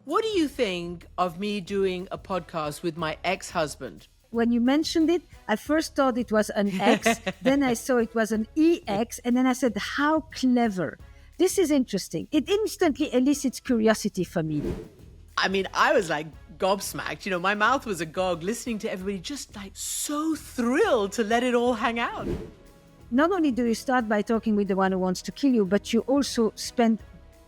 What do you think of me doing a podcast with my ex-husband? When you mentioned it, I first thought it was an X, then I saw it was an EX, and then I said, how clever. This is interesting. It instantly elicits curiosity for me. I mean, I was like gobsmacked. You know, my mouth was agog listening to everybody just like so thrilled to let it all hang out. Not only do you start by talking with the one who wants to kill you, but you also spend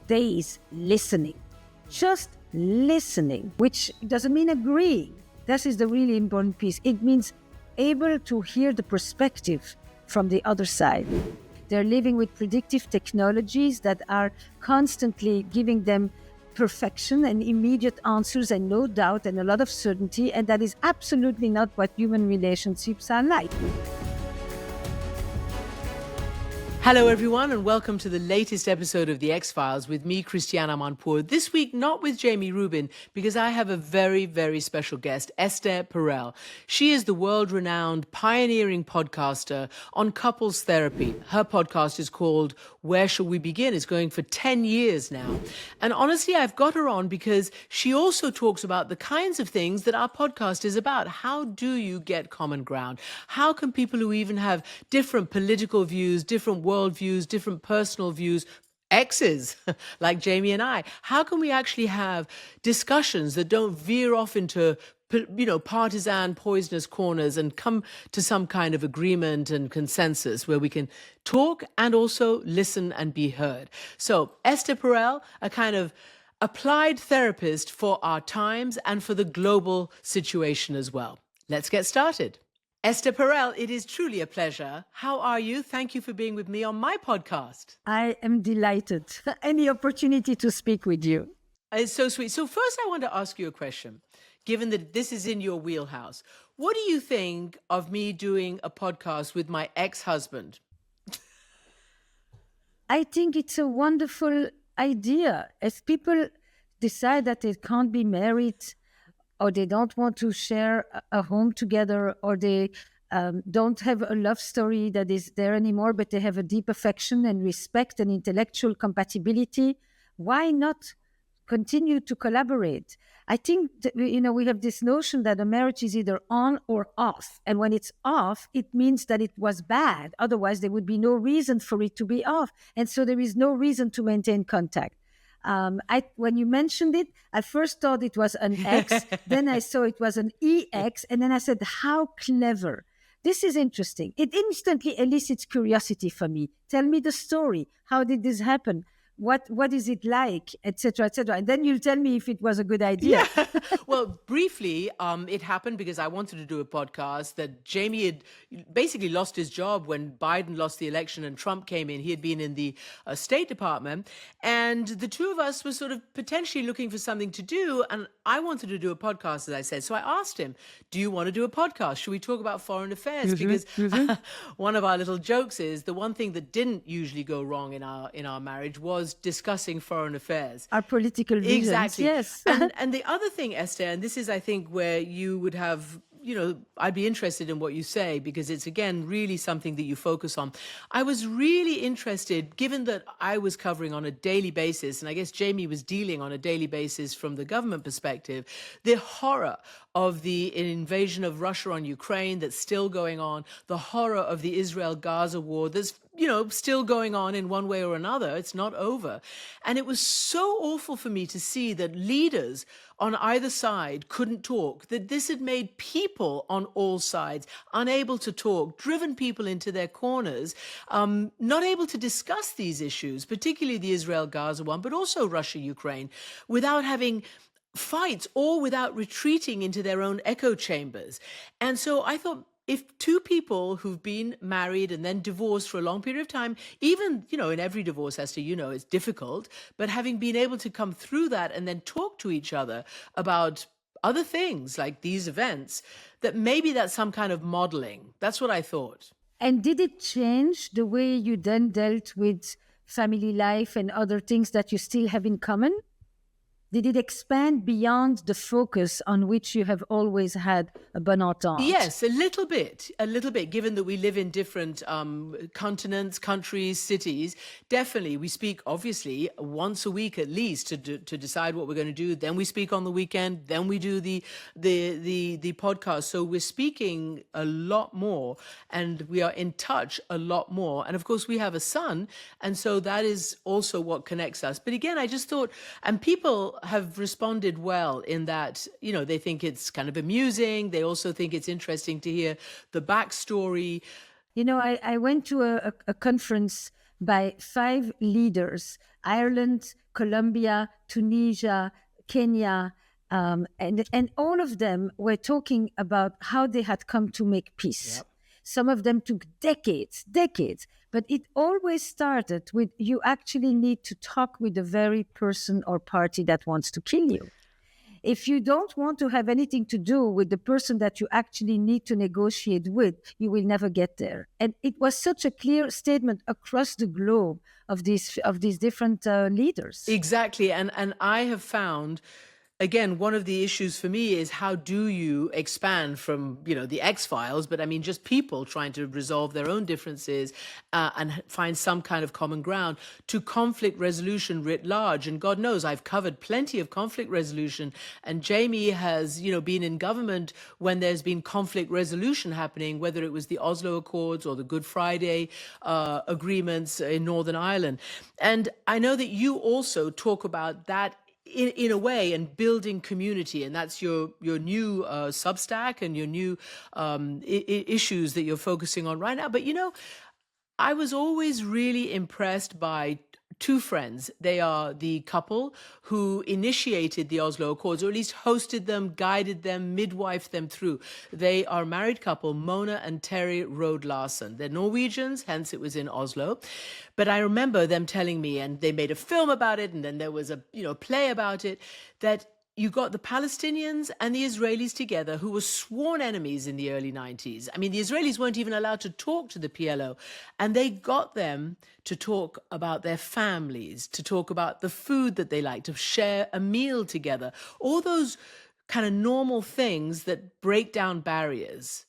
days listening. Just listening, which doesn't mean agreeing. This is the really important piece. It means able to hear the perspective from the other side. They're living with predictive technologies that are constantly giving them perfection and immediate answers and no doubt and a lot of certainty. And that is absolutely not what human relationships are like. Hello, everyone, and welcome to the latest episode of The X-Files with me, Christiane Amanpour. This week, not with Jamie Rubin, because I have a very, very special guest, Esther Perel. She is the world-renowned pioneering podcaster on couples therapy. Her podcast is called Where Shall We Begin? It's going for 10 years now. And honestly, I've got her on because she also talks about the kinds of things that our podcast is about. How do you get common ground? How can people who even have different political views, different worldviews, different personal views, exes like Jamie and I, how can we actually have discussions that don't veer off into partisan, poisonous corners and come to some kind of agreement and consensus where we can talk and also listen and be heard? So Esther Perel, a kind of applied therapist for our times and for the global situation as well. Let's get started. Esther Perel, it is truly a pleasure. How are you? Thank you for being with me on my podcast. I am delighted. Any opportunity to speak with you. It's so sweet. So first I want to ask you a question. Given that this is in your wheelhouse, what do you think of me doing a podcast with my ex-husband? I think it's a wonderful idea. As people decide that they can't be married, or they don't want to share a home together, or they don't have a love story that is there anymore, but they have a deep affection and respect and intellectual compatibility, why not continue to collaborate? I think we have this notion that a marriage is either on or off. And when it's off, it means that it was bad. Otherwise, there would be no reason for it to be off. And so there is no reason to maintain contact. When you mentioned it, I first thought it was an X, then I saw it was an EX, and then I said, how clever. This is interesting. It instantly elicits curiosity for me. Tell me the story. How did this happen? What is it like, etc., etc. And then you'll tell me if it was a good idea. Yeah. Well, briefly, it happened because I wanted to do a podcast that Jamie had basically lost his job when Biden lost the election and Trump came in. He had been in the State Department, and the two of us were sort of potentially looking for something to do. And I wanted to do a podcast, as I said. So I asked him, do you want to do a podcast? Should we talk about foreign affairs? Because one of our little jokes is the one thing that didn't usually go wrong in our marriage was discussing foreign affairs. Our political visions, exactly. Yes. and the other thing, Esther, and this is, I think, where you would have, I'd be interested in what you say, because it's, again, really something that you focus on. I was really interested, given that I was covering on a daily basis, and I guess Jamie was dealing on a daily basis from the government perspective, the horror of the invasion of Russia on Ukraine that's still going on, the horror of the Israel-Gaza war that's, still going on in one way or another. It's not over. And it was so awful for me to see that leaders on either side couldn't talk, that this had made people on all sides unable to talk, driven people into their corners, not able to discuss these issues, particularly the Israel-Gaza one, but also Russia-Ukraine, without having fights or without retreating into their own echo chambers. And so I thought, if two people who've been married and then divorced for a long period of time, even, in every divorce, Esther, it's difficult, but having been able to come through that and then talk to each other about other things like these events, that maybe that's some kind of modeling. That's what I thought. And did it change the way you then dealt with family life and other things that you still have in common? Did it expand beyond the focus on which you have always had a bon entente? Yes, a little bit, given that we live in different continents, countries, cities. Definitely, we speak, obviously, once a week at least to decide what we're going to do. Then we speak on the weekend. Then we do the podcast. So we're speaking a lot more, and we are in touch a lot more. And of course, we have a son, and so that is also what connects us. But again, I just thought, and people have responded well in that, you know, they think it's kind of amusing. They also think it's interesting to hear the backstory. You know, I went to a conference by 5 leaders: Ireland, Colombia, Tunisia, Kenya, and all of them were talking about how they had come to make peace. Yep. Some of them took decades, but it always started with, you actually need to talk with the very person or party that wants to kill you. If you don't want to have anything to do with the person that you actually need to negotiate with, you will never get there. And it was such a clear statement across the globe of these different leaders. Exactly. And I have found, again, one of the issues for me is, how do you expand from, you know, the X-Files, but I mean just people trying to resolve their own differences and find some kind of common ground, to conflict resolution writ large. And God knows I've covered plenty of conflict resolution, and Jamie has, you know, been in government when there's been conflict resolution happening, whether it was the Oslo Accords or the Good Friday agreements in Northern Ireland. And I know that you also talk about that in a way, and building community, and that's your new Substack and your new issues that you're focusing on right now. But you know, I was always really impressed by 2 friends. They are the couple who initiated the Oslo Accords, or at least hosted them, guided them, midwifed them through. They are a married couple, Mona and Terry Rode Larsen. They're Norwegians, hence it was in Oslo. But I remember them telling me, and they made a film about it, and then there was a play about it, that you got the Palestinians and the Israelis together, who were sworn enemies in the early 90s. I mean, the Israelis weren't even allowed to talk to the PLO. And they got them to talk about their families, to talk about the food that they like, to share a meal together. All those kind of normal things that break down barriers.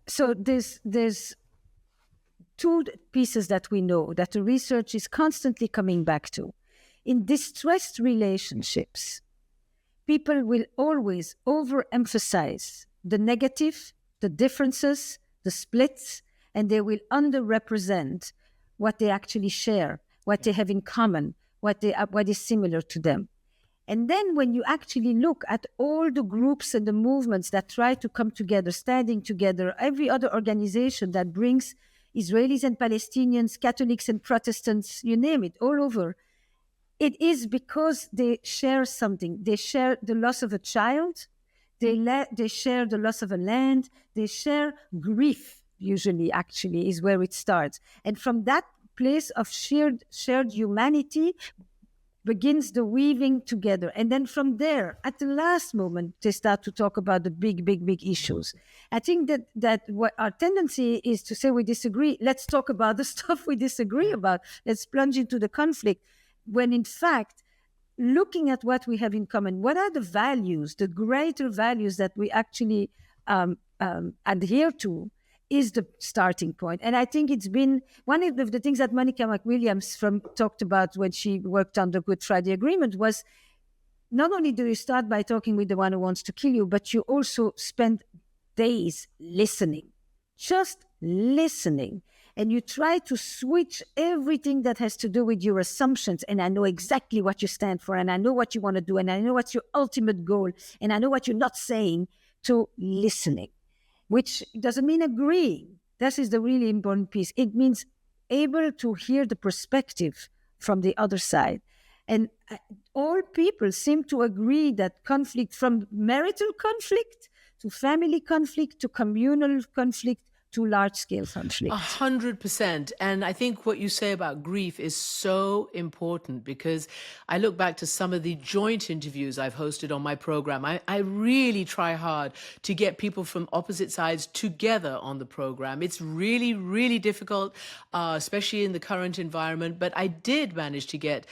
So there's 2 pieces that we know that the research is constantly coming back to. In distressed relationships, people will always overemphasize the negative, the differences, the splits, and they will underrepresent what they actually share, what they have in common, what is similar to them. And then when you actually look at all the groups and the movements that try to come together, standing together, every other organization that brings Israelis and Palestinians, Catholics and Protestants, you name it, all over, it is because they share something. They share the loss of a child. They share the loss of a land. They share grief, usually, actually, is where it starts. And from that place of shared humanity begins the weaving together. And then from there, at the last moment, they start to talk about the big issues. I think that what our tendency is to say, we disagree. Let's talk about the stuff we disagree about. Let's plunge into the conflict. When in fact, looking at what we have in common, what are the values, the greater values that we actually adhere to, is the starting point. And I think it's been one of the things that Monica McWilliams talked about when she worked on the Good Friday Agreement was, not only do you start by talking with the one who wants to kill you, but you also spend days listening, just listening. And you try to switch everything that has to do with your assumptions. And I know exactly what you stand for, and I know what you want to do, and I know what's your ultimate goal, and I know what you're not saying, to listening, which doesn't mean agreeing. This is the really important piece. It means able to hear the perspective from the other side. And all people seem to agree that conflict, from marital conflict to family conflict to communal conflict, to large-scale conflict. 100%. And I think what you say about grief is so important, because I look back to some of the joint interviews I've hosted on my program. I really try hard to get people from opposite sides together on the program. It's really, really difficult, especially in the current environment. But I did manage to get,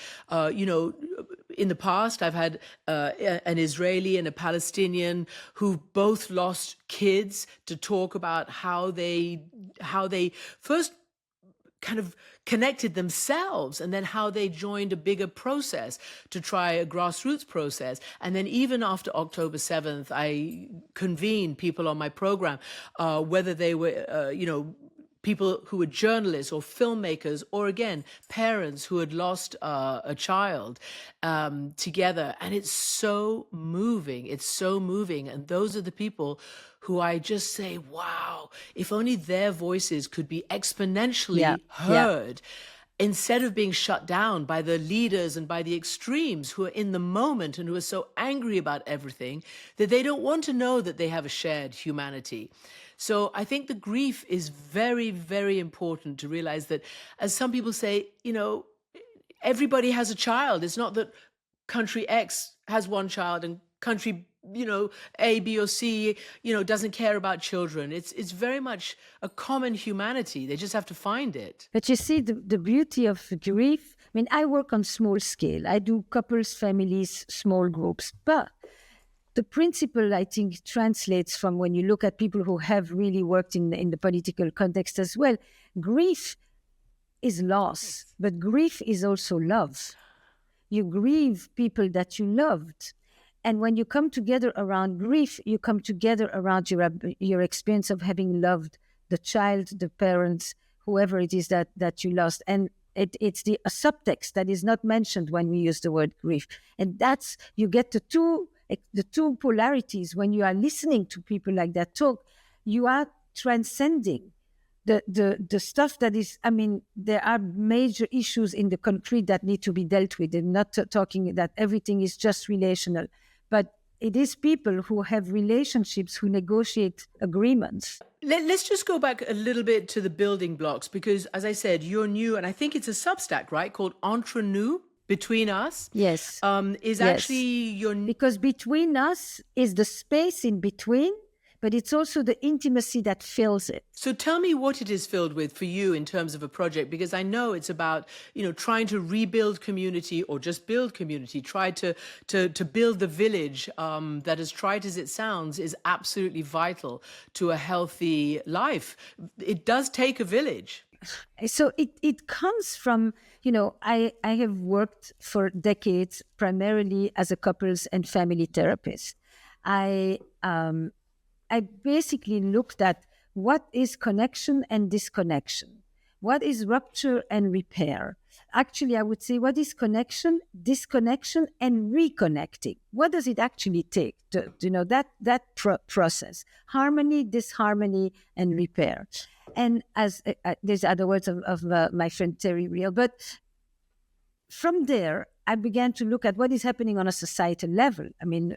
in the past, I've had an Israeli and a Palestinian who both lost kids to talk about how they first kind of connected themselves and then how they joined a bigger process to try a grassroots process. And then even after October 7th, I convened people on my program, whether they were, people who were journalists or filmmakers, or again, parents who had lost a child together. And it's so moving. It's so moving. And those are the people who I just say, wow, if only their voices could be exponentially heard. Instead of being shut down by the leaders and by the extremes who are in the moment and who are so angry about everything that they don't want to know that they have a shared humanity. So I think the grief is very, very important to realize that, as some people say, everybody has a child. It's not that country X has one child and country A, B, or C, doesn't care about children. It's very much a common humanity. They just have to find it. But you see, the beauty of grief, I mean, I work on small scale. I do couples, families, small groups. But the principle, I think, translates from when you look at people who have really worked in the political context as well. Grief is loss, but grief is also love. You grieve people that you loved. And when you come together around grief, you come together around your experience of having loved the child, the parents, whoever it is that you lost. And it's a subtext that is not mentioned when we use the word grief. And that's, you get the two polarities. When you are listening to people like that talk, you are transcending the stuff that is, I mean, there are major issues in the concrete that need to be dealt with. I'm not talking that everything is just relational, but it is people who have relationships, who negotiate agreements. Let's just go back a little bit to the building blocks, because as I said, you're new, and I think it's a Substack, right, called Entre Nous, Between Us. Yes. Is actually your... Because between us is the space in between, but it's also the intimacy that fills it. So tell me what it is filled with for you in terms of a project, because I know it's about, trying to rebuild community or just build community, try to build the village that, as trite as it sounds, is absolutely vital to a healthy life. It does take a village. So it comes from, I have worked for decades primarily as a couples and family therapist. I basically looked at what is connection and disconnection, what is rupture and repair. Actually, I would say what is connection, disconnection, and reconnecting. What does it actually take to, that process? Harmony, disharmony, and repair. And as there's other words of my friend Terry Real, but from there, I began to look at what is happening on a societal level. I mean,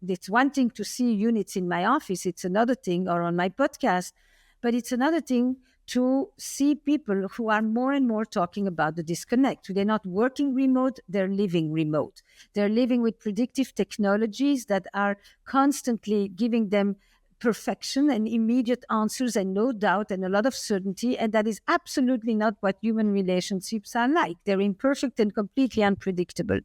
it's one thing to see units in my office, it's another thing, or on my podcast, but it's another thing to see people who are more and more talking about the disconnect. They're not working remote, they're living remote. They're living with predictive technologies that are constantly giving them perfection and immediate answers and no doubt and a lot of certainty, and that is absolutely not what human relationships are like. They're imperfect and completely unpredictable.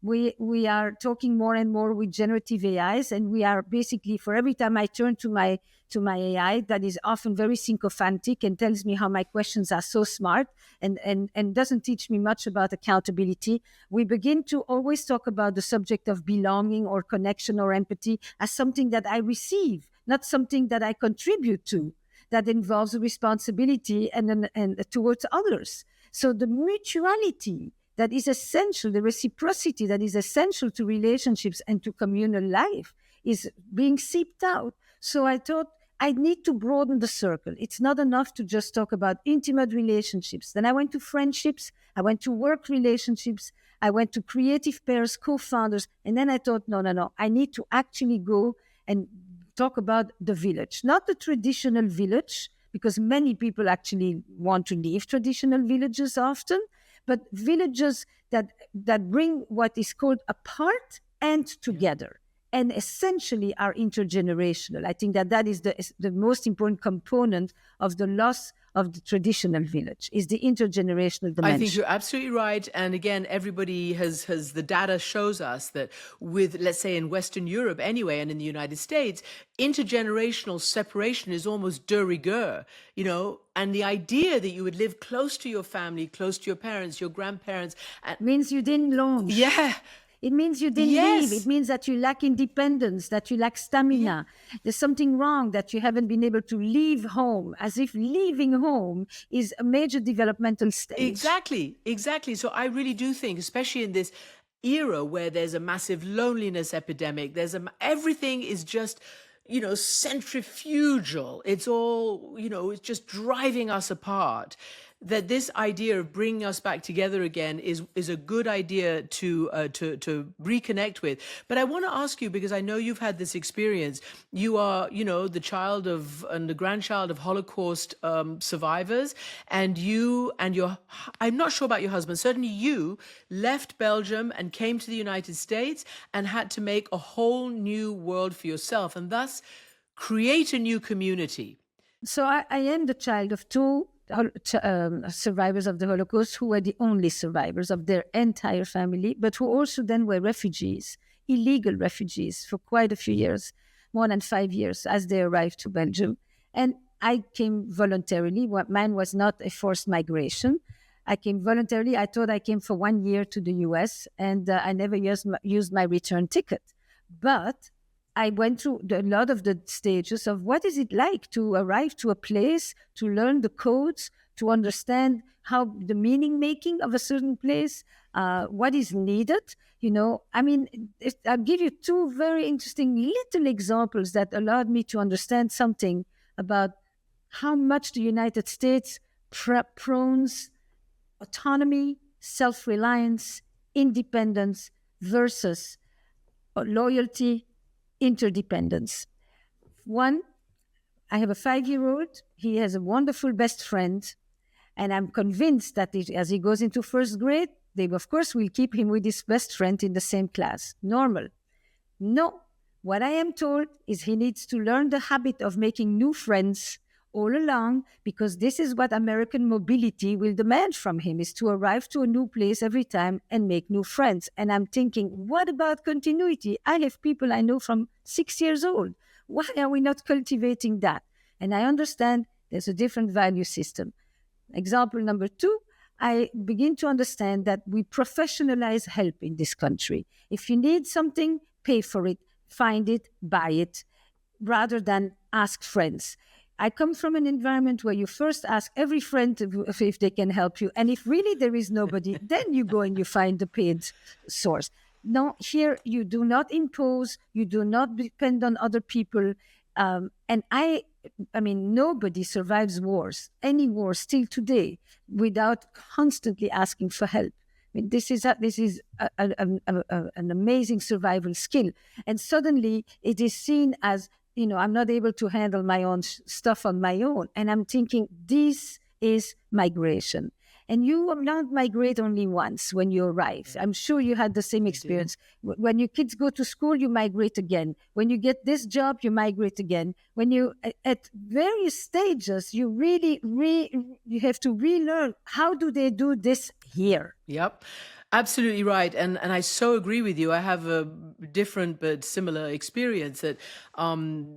We are talking more and more with generative AIs, and we are basically, for every time I turn to my AI that is often very sycophantic and tells me how my questions are so smart and doesn't teach me much about accountability, we begin to always talk about the subject of belonging or connection or empathy as something that I receive, not something that I contribute to, that involves a responsibility and towards others. So the mutuality that is essential, the reciprocity that is essential to relationships and to communal life is being seeped out. So I thought I need to broaden the circle. It's not enough to just talk about intimate relationships. Then I went to friendships, I went to work relationships, I went to creative pairs, co-founders, and then I thought, no, I need to actually go and talk about the village, not the traditional village, because many people actually want to leave traditional villages often, but villages that bring what is called apart and together, and essentially are intergenerational. I think that is the most important component of the loss of the traditional village, is the intergenerational dimension. I think you're absolutely right. And again, everybody has the data shows us that with, let's say, in Western Europe anyway, and in the United States, intergenerational separation is almost de rigueur, and the idea that you would live close to your family, close to your parents, your grandparents. Means you didn't launch. Yeah. It means you didn't Yes. leave. It means that you lack independence, that you lack stamina. Yeah. There's something wrong, that you haven't been able to leave home, as if leaving home is a major developmental stage. Exactly. So I really do think, especially in this era where there's a massive loneliness epidemic, everything is just, centrifugal. It's all, it's just driving us apart. That this idea of bringing us back together again is a good idea to reconnect with. But I want to ask you, because I know you've had this experience. You are, the child of and the grandchild of Holocaust survivors, and I'm not sure about your husband. Certainly, you left Belgium and came to the United States and had to make a whole new world for yourself, and thus create a new community. So I am the child of two survivors of the Holocaust, who were the only survivors of their entire family, but who also then were refugees, illegal refugees, for quite a few years, more than 5 years, as they arrived to Belgium. And I came voluntarily. Mine was not a forced migration. I came voluntarily. I thought I came for 1 year to the US, and I never used my return ticket. But I went through a lot of the stages of what is it like to arrive to a place, to learn the codes, to understand how the meaning making of a certain place, what is needed. I'll give you two very interesting little examples that allowed me to understand something about how much the United States prones autonomy, self-reliance, independence versus loyalty, interdependence. One, I have a 5-year-old. He has a wonderful best friend. And I'm convinced that as he goes into first grade, they, of course, will keep him with his best friend in the same class. Normal. No. What I am told is he needs to learn the habit of making new friends all along, because this is what American mobility will demand from him, is to arrive to a new place every time and make new friends. And I'm thinking, what about continuity? I have people I know from 6 years old. Why are we not cultivating that? And I understand there's a different value system. Example number 2, I begin to understand that we professionalize help in this country. If you need something, pay for it, find it, buy it, rather than ask friends. I come from an environment where you first ask every friend if they can help you. And if really there is nobody, then you go and you find the paid source. No, here you do not impose, you do not depend on other people. And I mean, nobody survives wars, any war still today, without constantly asking for help. I mean, this is an amazing survival skill. And suddenly it is seen as, I'm not able to handle my own stuff on my own. And I'm thinking, this is migration. And you will not migrate only once when you arrive. I'm sure you had the same experience. When your kids go to school, you migrate again. When you get this job, you migrate again. When you, at various stages, you really, you have to relearn, how do they do this here? Yep. Absolutely right. And I so agree with you. I have a different but similar experience that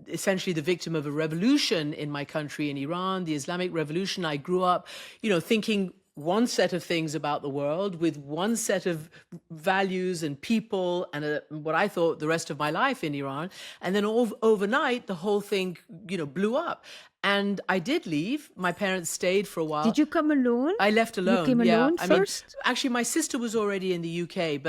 essentially the victim of a revolution in my country, in Iran, the Islamic Revolution. I grew up, thinking one set of things about the world with one set of values and people and what I thought the rest of my life in Iran. And then overnight, the whole thing, blew up. And I did leave. My parents stayed for a while. Did you come alone? I left alone. You came alone first? Actually, my sister was already in the UK,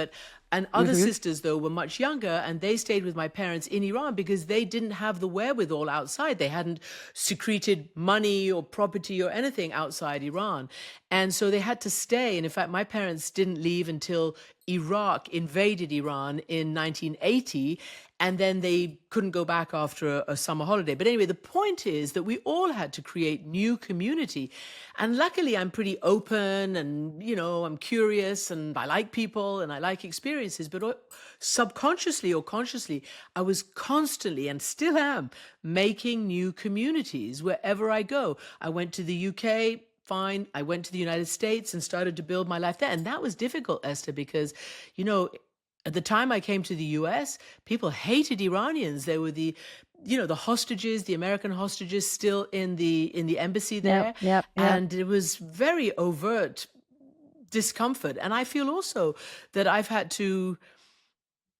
and other sisters, though, were much younger, and they stayed with my parents in Iran because they didn't have the wherewithal outside. They hadn't secreted money or property or anything outside Iran. And so they had to stay. And in fact, my parents didn't leave until Iraq invaded Iran in 1980, and then they couldn't go back after a summer holiday. But anyway, the point is that we all had to create new community. And luckily, I'm pretty open and, I'm curious and I like people and I like experiences. But subconsciously or consciously, I was constantly and still am making new communities wherever I go. I went to the UK. Fine. I went to the United States and started to build my life there. And that was difficult, Esther, because, at the time I came to the US, people hated Iranians. They were the hostages, the American hostages still in the embassy there. Yep. And it was very overt discomfort. And I feel also that I've had to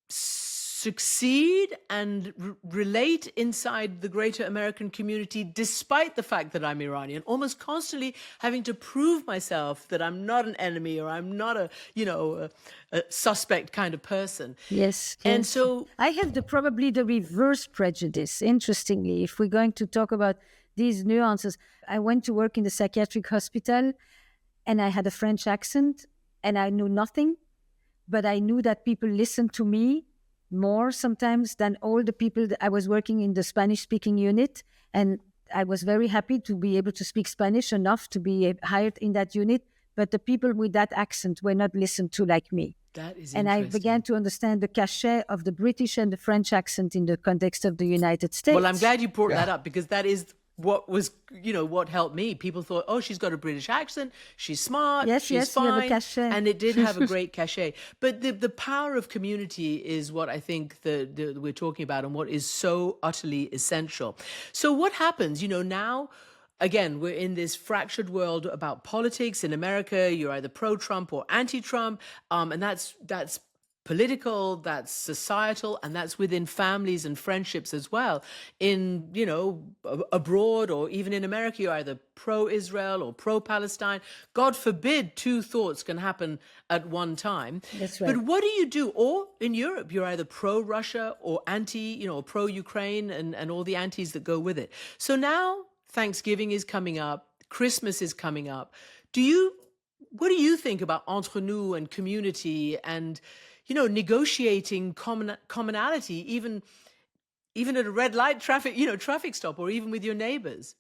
succeed and relate inside the greater American community, despite the fact that I'm Iranian, almost constantly having to prove myself that I'm not an enemy or I'm not a suspect kind of person. Yes. And so I have probably the reverse prejudice. Interestingly, if we're going to talk about these nuances, I went to work in the psychiatric hospital and I had a French accent and I knew nothing, but I knew that people listened to me more sometimes than all the people that I was working in the Spanish speaking unit. And I was very happy to be able to speak Spanish enough to be hired in that unit. But the people with that accent were not listened to like me. That is and I began to understand the cachet of the British and the French accent in the context of the United States. Well, I'm glad you brought that up, because that is what was, what helped me. People thought, oh, she's got a British accent, she's smart, she's fine. You have a cachet. And it did have a great cachet. But the power of community is what I think we're talking about, and what is so utterly essential. So what happens, now, again, we're in this fractured world about politics. In America, you're either pro-Trump or anti-Trump, and that's political, that's societal, and that's within families and friendships as well. In, abroad or even in America, you're either pro-Israel or pro-Palestine. God forbid two thoughts can happen at one time. That's right. But what do you do? Or in Europe, you're either pro-Russia or anti, or pro-Ukraine and all the antis that go with it. So now Thanksgiving is coming up, Christmas is coming up. What do you think about entre nous and community and, negotiating commonality, even at a red light traffic stop, or even with your neighbors?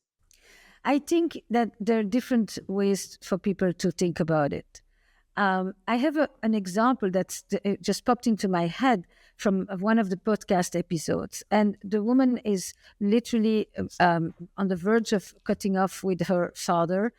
I think that there are different ways for people to think about it. I have an example that's just popped into my head from one of the podcast episodes. And the woman is literally on the verge of cutting off with her father.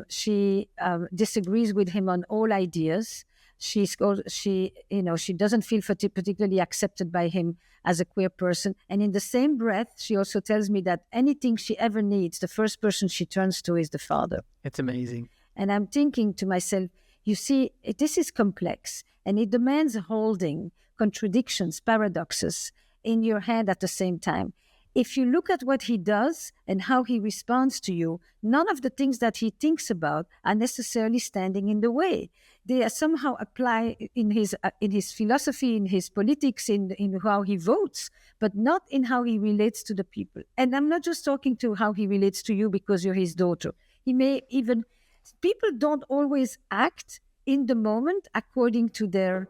She disagrees with him on all ideas. She doesn't feel particularly accepted by him as a queer person. And in the same breath, she also tells me that anything she ever needs, the first person she turns to is the father. It's amazing. And I'm thinking to myself, you see, this is complex, and it demands holding contradictions, paradoxes in your hand at the same time. If you look at what he does and how he responds to you, none of the things that he thinks about are necessarily standing in the way. They are somehow apply in his philosophy, in his politics, in how he votes, but not in how he relates to the people. And I'm not just talking to how he relates to you because you're his daughter. People don't always act in the moment according to their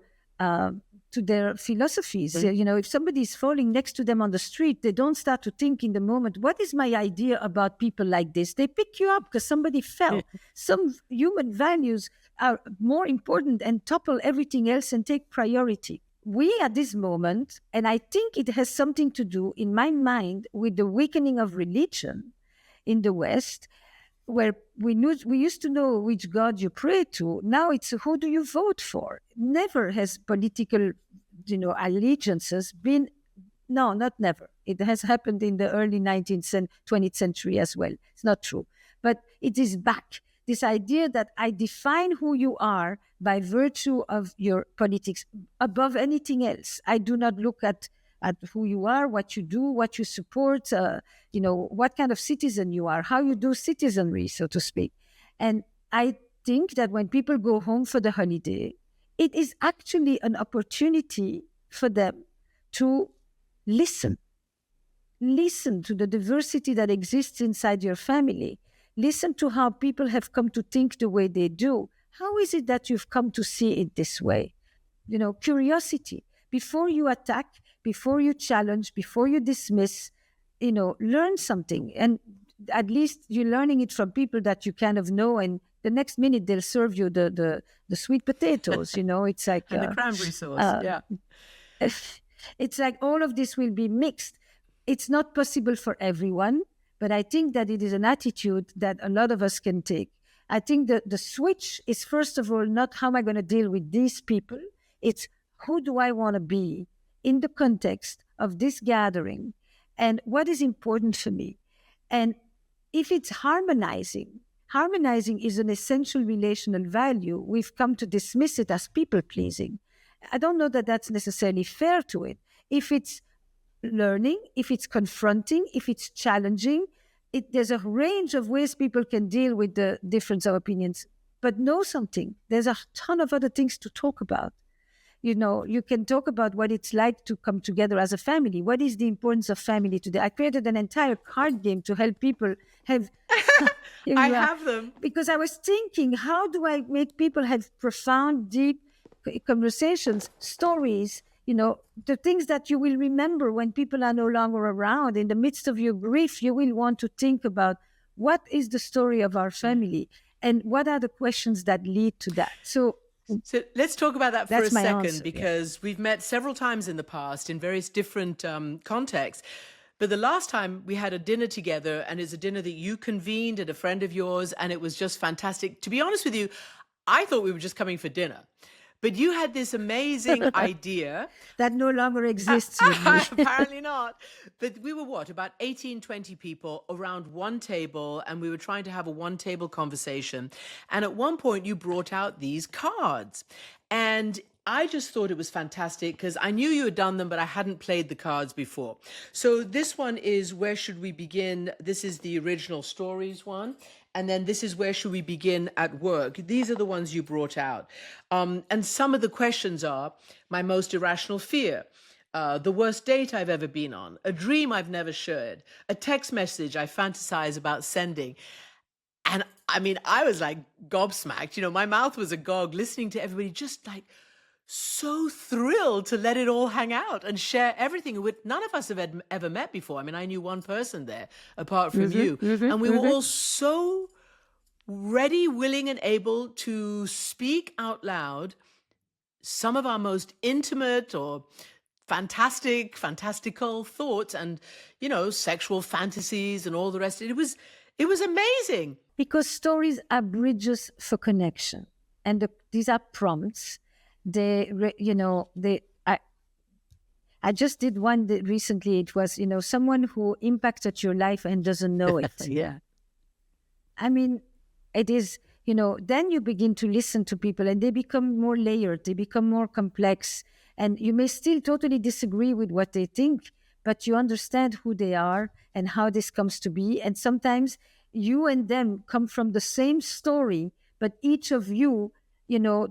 philosophies. Mm-hmm. If somebody is falling next to them on the street, they don't start to think in the moment, what is my idea about people like this? They pick you up because somebody fell. Some human values are more important and topple everything else and take priority. We at this moment, and I think it has something to do, in my mind, with the weakening of religion in the West, where we used to know which God you pray to. Now it's who do you vote for? Never has political, allegiances been, no, not never. It has happened in the early 19th and 20th century as well. It's not true. But it is back. This idea that I define who you are by virtue of your politics above anything else. I do not look at who you are, what you do, what you support, what kind of citizen you are, how you do citizenry, so to speak. And I think that when people go home for the holiday, it is actually an opportunity for them to listen to the diversity that exists inside your family. Listen to how people have come to think the way they do. How is it that you've come to see it this way? curiosity. Before you attack, before you challenge, before you dismiss, learn something. And at least you're learning it from people that you kind of know, and the next minute they'll serve you the sweet potatoes. It's like and the cranberry sauce. Yeah. It's like all of this will be mixed. It's not possible for everyone, but I think that it is an attitude that a lot of us can take. I think that the switch is, first of all, not how am I going to deal with these people. It's who do I want to be in the context of this gathering, and what is important for me. And if it's harmonizing is an essential relational value. We've come to dismiss it as people-pleasing. I don't know that that's necessarily fair to it. If it's learning, if it's confronting, if it's challenging, there's a range of ways people can deal with the difference of opinions. But know something, there's a ton of other things to talk about. You can talk about what it's like to come together as a family. What is the importance of family today? I created an entire card game to help people have... I have them. Because I was thinking, how do I make people have profound, deep conversations, stories, the things that you will remember when people are no longer around. In the midst of your grief, you will want to think about what is the story of our family and what are the questions that lead to that. So let's talk about that for a second, answer, because we've met several times in the past in various different contexts. But the last time we had a dinner together, and it's a dinner that you convened at a friend of yours, and it was just fantastic. To be honest with you, I thought we were just coming for dinner. But you had this amazing idea. That no longer exists with me. Apparently not. But we were about 18, 20 people around one table, and we were trying to have a one-table conversation. And at one point, you brought out these cards. And I just thought it was fantastic because I knew you had done them, but I hadn't played the cards before. So this one is Where Should We Begin? This is the original stories one. And then this is Where Should We Begin at Work? These are the ones you brought out. And some of the questions are my most irrational fear, the worst date I've ever been on, a dream I've never shared, a text message I fantasize about sending. And I mean, I was like gobsmacked. My mouth was agog listening to everybody just like so thrilled to let it all hang out and share everything. None of us have ever met before. I mean, I knew one person there apart from you. And we were all so ready, willing, and able to speak out loud some of our most intimate or fantastical thoughts and, sexual fantasies and all the rest. It was amazing. Because stories are bridges for connection. And these are prompts. I just did one recently. It was, someone who impacted your life and doesn't know it. Yeah. I mean, it is, then you begin to listen to people and they become more layered, they become more complex. And you may still totally disagree with what they think, but you understand who they are and how this comes to be. And sometimes you and them come from the same story, but each of you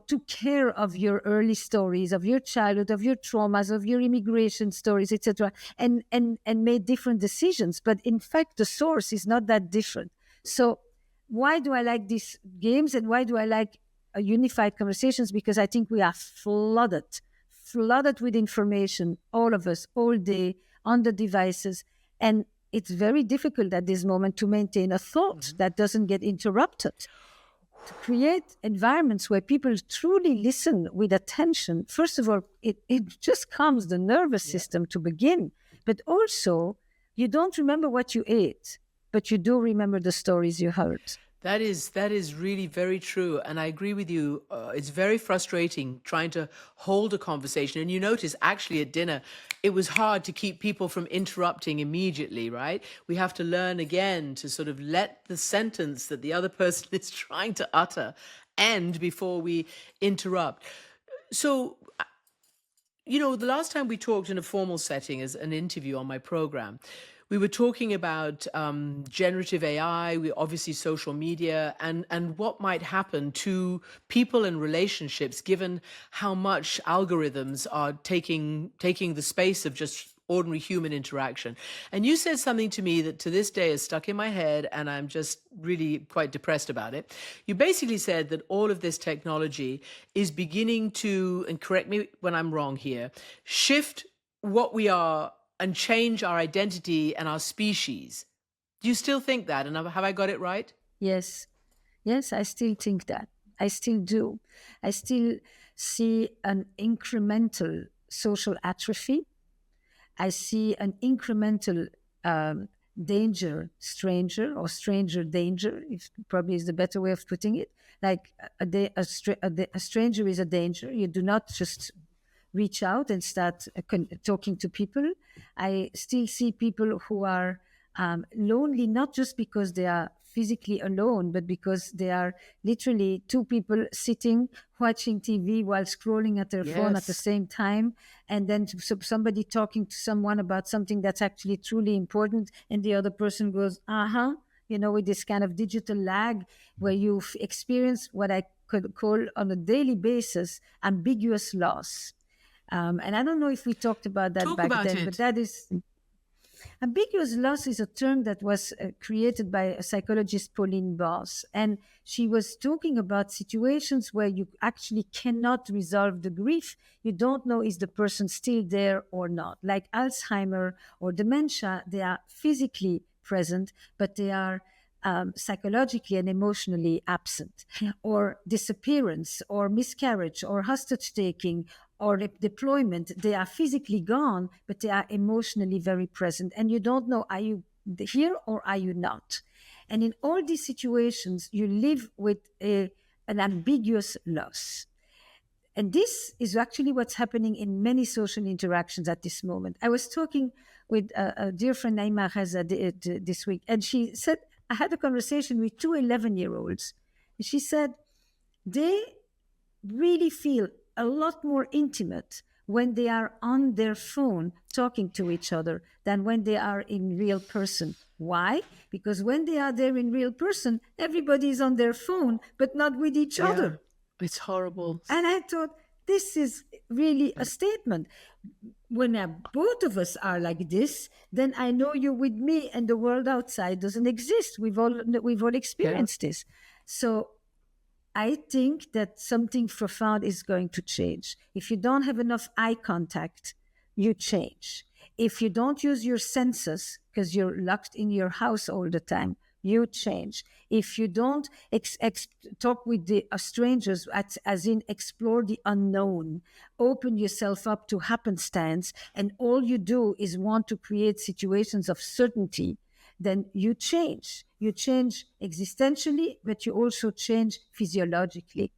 took care of your early stories, of your childhood, of your traumas, of your immigration stories, etc., and made different decisions. But in fact, the source is not that different. So why do I like these games and why do I like unified conversations? Because I think we are flooded with information, all of us, all day, on the devices. And it's very difficult at this moment to maintain a thought that doesn't get interrupted. To create environments where people truly listen with attention, first of all, it just calms the nervous system to begin. But also, you don't remember what you ate, but you do remember the stories you heard. That is really very true. And I agree with you. It's very frustrating trying to hold a conversation. And you notice actually at dinner, it was hard to keep people from interrupting immediately, right? We have to learn again to sort of let the sentence that the other person is trying to utter end before we interrupt. So, the last time we talked in a formal setting as an interview on my program, we were talking about generative AI, obviously social media, and what might happen to people and relationships given how much algorithms are taking the space of just ordinary human interaction. And you said something to me that to this day is stuck in my head, and I'm just really quite depressed about it. You basically said that all of this technology is beginning to, and correct me when I'm wrong here, shift what we are and change our identity and our species. Do you still think that? And have I got it right? Yes. Yes, I still think that. I still do. I still see an incremental social atrophy. I see an incremental danger, stranger, or stranger danger, if probably is the better way of putting it. Like a stranger is a danger. You do not just reach out and start talking to people. I still see people who are lonely, not just because they are physically alone, but because they are literally two people sitting watching TV while scrolling at their phone at the same time, and then somebody talking to someone about something that's actually truly important, and the other person goes, with this kind of digital lag where you experience what I could call on a daily basis ambiguous loss. And I don't know if we talked about that back then, but that is ambiguous loss is a term that was created by a psychologist, Pauline Boss. And she was talking about situations where you actually cannot resolve the grief. You don't know is the person still there or not. Like Alzheimer or dementia, they are physically present, but they are psychologically and emotionally absent, or disappearance, or miscarriage, or hostage taking, or deployment. They are physically gone, but they are emotionally very present. And you don't know, are you here or are you not? And in all these situations, you live with an ambiguous loss. And this is actually what's happening in many social interactions at this moment. I was talking with a dear friend, Naima Reza, this week, and she said, I had a conversation with two 11-year-olds. And she said, they really feel a lot more intimate when they are on their phone talking to each other than when they are in real person. Why? Because when they are there in real person, everybody is on their phone, but not with each other. It's horrible. And I thought, this is really a statement. When both of us are like this, then I know you're with me and the world outside doesn't exist. We've all experienced this. So I think that something profound is going to change. If you don't have enough eye contact, you change. If you don't use your senses because you're locked in your house all the time, you change. If you don't talk with the strangers, as in explore the unknown, open yourself up to happenstance, and all you do is want to create situations of certainty, then you change. You change existentially, but you also change physiologically.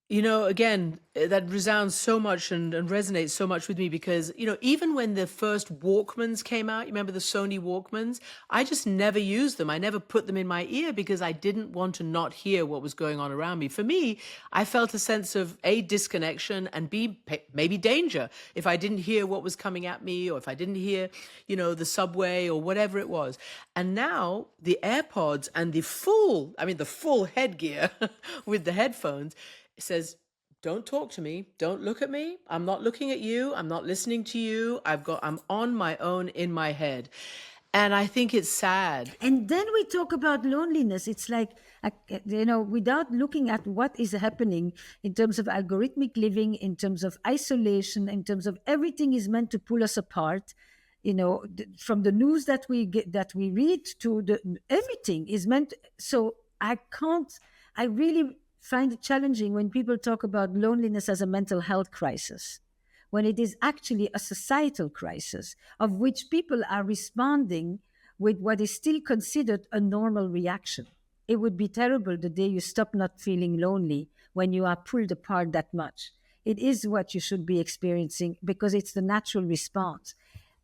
You know, again, that resounds so much and resonates so much with me because, even when the first Walkmans came out, you remember the Sony Walkmans? I just never used them. I never put them in my ear because I didn't want to not hear what was going on around me. For me, I felt a sense of A, disconnection, and B, maybe danger if I didn't hear what was coming at me, or if I didn't hear, the subway or whatever it was. And now the AirPods and the full headgear with the headphones, it says, don't talk to me. Don't look at me. I'm not looking at you. I'm not listening to you. I'm on my own in my head. And I think it's sad. And then we talk about loneliness. It's like, without looking at what is happening in terms of algorithmic living, in terms of isolation, in terms of everything is meant to pull us apart. From the news that we read to everything is meant. So I really find it challenging when people talk about loneliness as a mental health crisis, when it is actually a societal crisis of which people are responding with what is still considered a normal reaction. It would be terrible the day you stop not feeling lonely when you are pulled apart that much. It is what you should be experiencing because it's the natural response.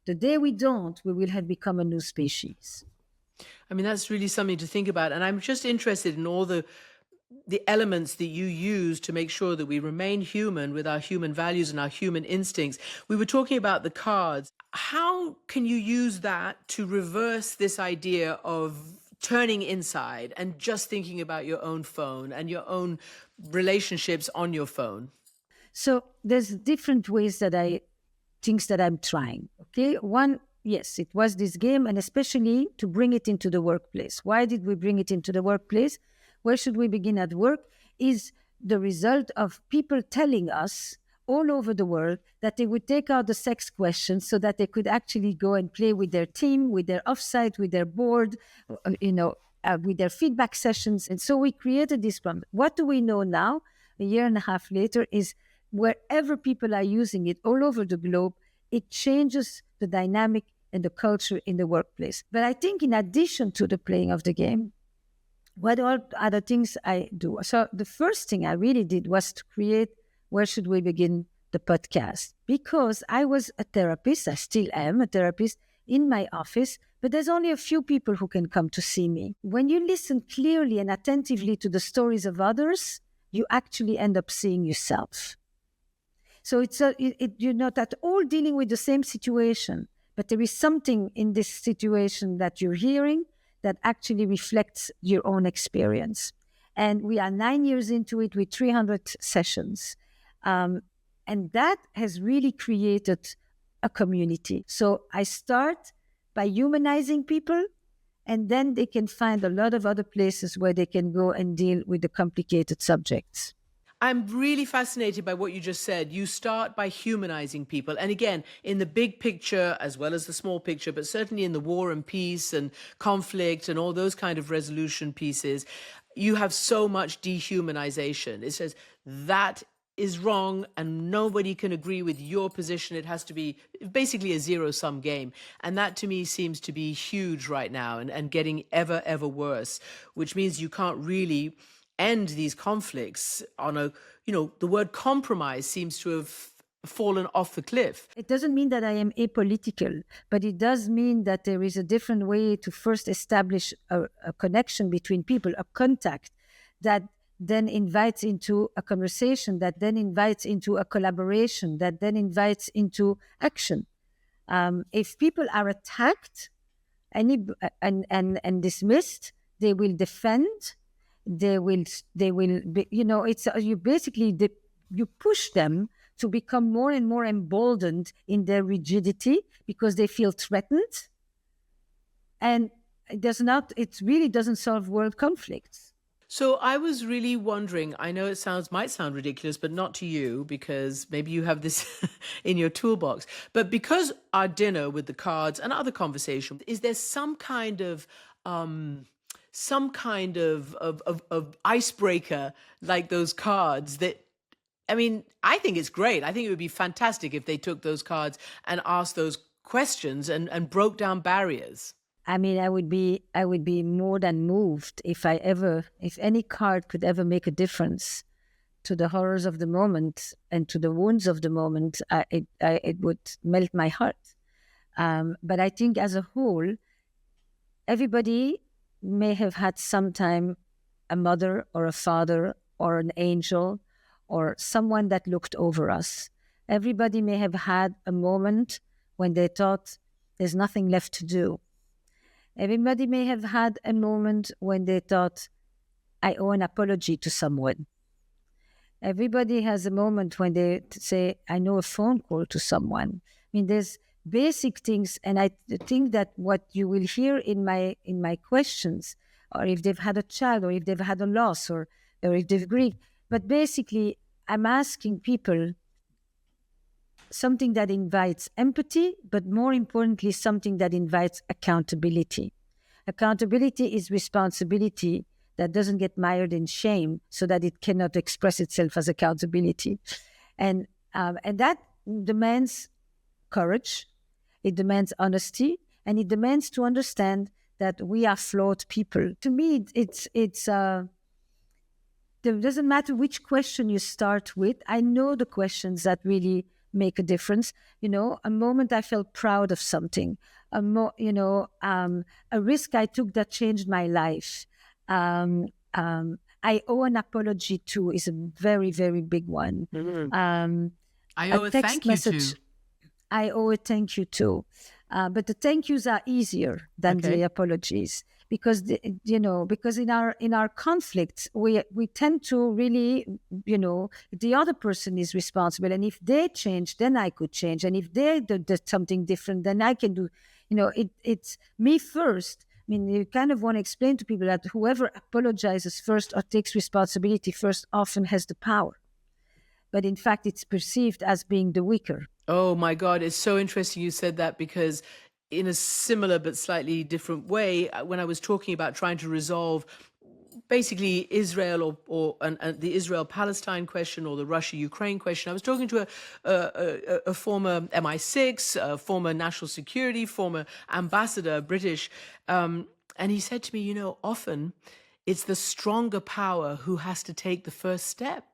The day we don't, we will have become a new species. I mean, that's really something to think about. And I'm just interested in all the elements that you use to make sure that we remain human with our human values and our human instincts. We were talking about the cards. How can you use that to reverse this idea of turning inside and just thinking about your own phone and your own relationships on your phone? So there's different ways that I things that I'm trying. Okay, one, yes, it was this game, and especially to bring it into the workplace. Why did we bring it into the workplace? Where should we begin at work? Is the result of people telling us all over the world that they would take out the sex questions so that they could actually go and play with their team, with their offsite, with their board, with their feedback sessions. And so we created this problem. What do we know now, a year and a half later, is wherever people are using it all over the globe, it changes the dynamic and the culture in the workplace. But I think in addition to the playing of the game, what are other things I do? So the first thing I really did was to create Where Should We Begin, the podcast, because I was a therapist, I still am a therapist in my office, but there's only a few people who can come to see me. When you listen clearly and attentively to the stories of others, you actually end up seeing yourself. So you're not at all dealing with the same situation, but there is something in this situation that you're hearing that actually reflects your own experience. And we are 9 years into it with 300 sessions. And that has really created a community. So I start by humanizing people, and then they can find a lot of other places where they can go and deal with the complicated subjects. I'm really fascinated by what you just said. You start by humanizing people. And again, in the big picture, as well as the small picture, but certainly in the war and peace and conflict and all those kind of resolution pieces, you have so much dehumanization. It says that is wrong and nobody can agree with your position. It has to be basically a zero-sum game. And that to me seems to be huge right now and getting ever, ever worse, which means you can't really end these conflicts on the word compromise seems to have fallen off the cliff. It doesn't mean that I am apolitical, but it does mean that there is a different way to first establish a connection between people, a contact that then invites into a conversation, that then invites into a collaboration, that then invites into action. If people are attacked and dismissed, they will defend. They will be, you basically you push them to become more and more emboldened in their rigidity because they feel threatened, and it really doesn't solve world conflicts. So I was really wondering, I know it might sound ridiculous, but not to you, because maybe you have this in your toolbox. But because our dinner with the cards and other conversation, is there some kind of icebreaker like those cards that, I mean, I think it's great. I think it would be fantastic if they took those cards and asked those questions and broke down barriers. I mean, I would be more than moved if any card could ever make a difference to the horrors of the moment and to the wounds of the moment. It would melt my heart. But I think as a whole, everybody may have had sometime a mother or a father or an angel or someone that looked over us. Everybody may have had a moment when they thought there's nothing left to do. Everybody may have had a moment when they thought, I owe an apology to someone. Everybody has a moment when they say, I know a phone call to someone. I mean, there's basic things, and I think that what you will hear in my questions, or if they've had a child, or if they've had a loss, or if they've grieved, but basically, I'm asking people something that invites empathy, but more importantly, something that invites accountability. Accountability is responsibility that doesn't get mired in shame so that it cannot express itself as accountability. And that demands courage, it demands honesty, and it demands to understand that we are flawed people. To me, it doesn't matter which question you start with. I know the questions that really make a difference. A moment I felt proud of something, a risk I took that changed my life. I owe an apology to is a very, very big one. Mm-hmm. I owe a thank you to. I owe a thank you to. But the thank yous are easier than the apologies. because because in our conflicts we tend to really, the other person is responsible, and if they change then I could change, and if they did something different then I can do, it's me first. I mean, you kind of want to explain to people that whoever apologizes first or takes responsibility first often has the power, but in fact it's perceived as being the weaker. Oh my God, it's so interesting you said that, because in a similar but slightly different way, when I was talking about trying to resolve basically Israel and the Israel-Palestine question or the Russia-Ukraine question, I was talking to a former MI6, a former national security, former ambassador, British, and he said to me, often it's the stronger power who has to take the first step.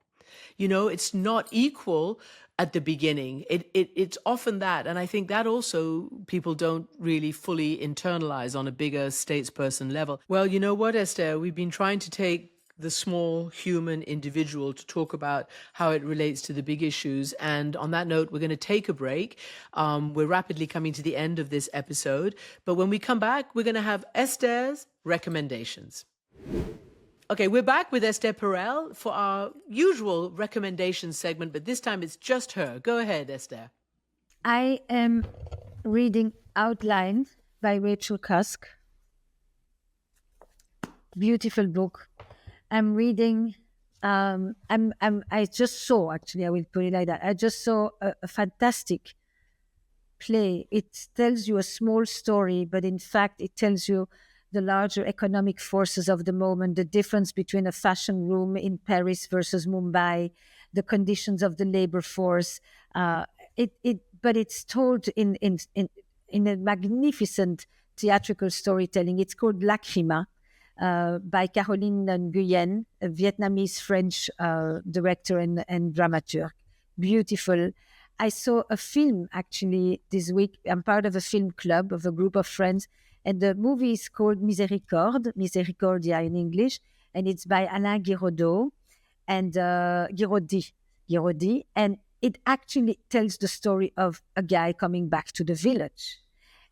It's not equal at the beginning. It's often that. And I think that also people don't really fully internalize on a bigger statesperson level. Well, you know what, Esther? We've been trying to take the small human individual to talk about how it relates to the big issues. And on that note, we're going to take a break. We're rapidly coming to the end of this episode. But when we come back, we're going to have Esther's recommendations. Okay, we're back with Esther Perel for our usual recommendation segment, but this time it's just her. Go ahead, Esther. I am reading Outline by Rachel Cusk. Beautiful book. I'm reading. I just saw, actually, I will put it like that. I just saw a fantastic play. It tells you a small story, but in fact, it tells you the larger economic forces of the moment, the difference between a fashion room in Paris versus Mumbai, the conditions of the labor force. But it's told in a magnificent theatrical storytelling. It's called Lacrima, by Caroline Nguyen, a Vietnamese-French director and dramaturg. Beautiful. I saw a film actually this week. I'm part of a film club of a group of friends, and the movie is called Misericordia in English, and it's by Alain Guiraudot and Guiraudit, and it actually tells the story of a guy coming back to the village.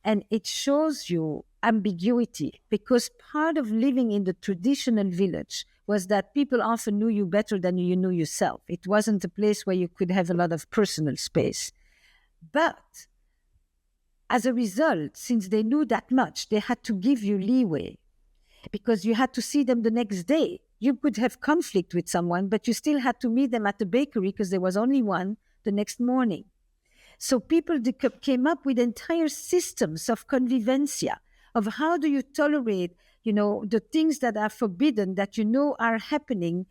And it shows you ambiguity, because part of living in the traditional village was that people often knew you better than you knew yourself. It wasn't a place where you could have a lot of personal space. But as a result, since they knew that much, they had to give you leeway, because you had to see them the next day. You could have conflict with someone, but you still had to meet them at the bakery because there was only one the next morning. So people came up with entire systems of convivencia, of how do you tolerate, the things that are forbidden, that are happening,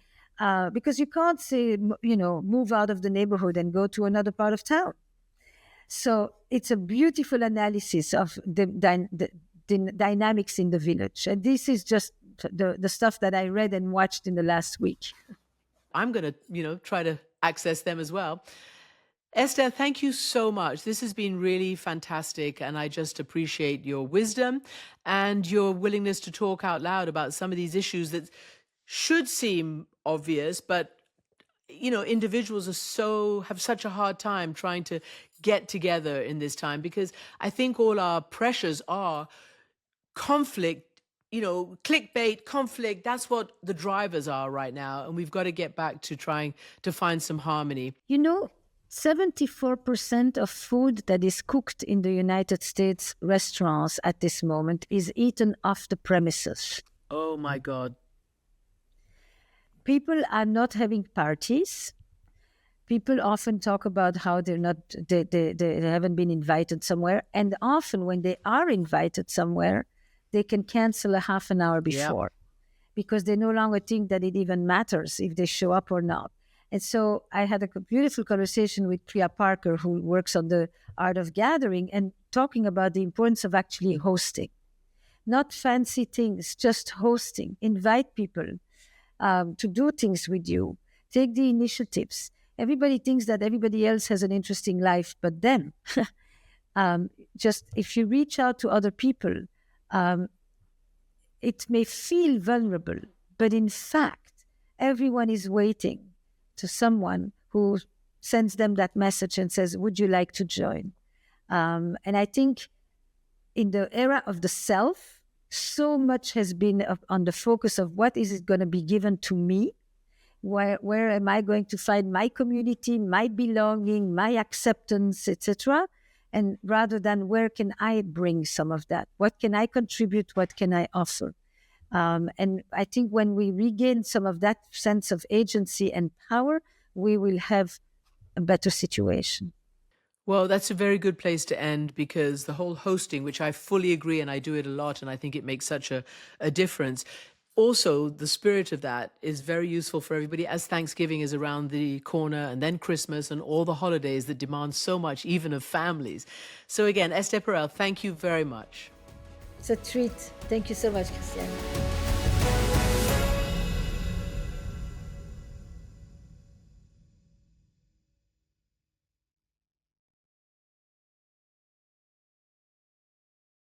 because you can't say, move out of the neighborhood and go to another part of town. So it's a beautiful analysis of the dynamics in the village. And this is just the stuff that I read and watched in the last week. I'm going to, try to access them as well. Esther, thank you so much. This has been really fantastic, and I just appreciate your wisdom and your willingness to talk out loud about some of these issues that should seem obvious, but individuals have such a hard time trying to get together in this time, because I think all our pressures are conflict, clickbait, conflict. That's what the drivers are right now. And we've got to get back to trying to find some harmony. 74% of food that is cooked in the United States restaurants at this moment is eaten off the premises. Oh my God. People are not having parties. People often talk about how they haven't been invited somewhere. And often when they are invited somewhere, they can cancel a half an hour before, because they no longer think that it even matters if they show up or not. And so I had a beautiful conversation with Priya Parker, who works on the art of gathering, and talking about the importance of actually hosting. Not fancy things, just hosting. Invite people to do things with you. Take the initiatives. Everybody thinks that everybody else has an interesting life but them. Just if you reach out to other people, it may feel vulnerable, but in fact, everyone is waiting to someone who sends them that message and says, would you like to join? And I think in the era of the self, so much has been on the focus of what is it going to be given to me, where am I going to find my community, my belonging, my acceptance, etc., and rather than where can I bring some of that, what can I contribute, what can I offer. And I think when we regain some of that sense of agency and power, we will have a better situation. Well, that's a very good place to end, because the whole hosting, which I fully agree, and I do it a lot, and I think it makes such a difference. Also, the spirit of that is very useful for everybody, as Thanksgiving is around the corner, and then Christmas and all the holidays that demand so much, even of families. So again, Esther Perel, thank you very much. It's a treat. Thank you so much, Christiane.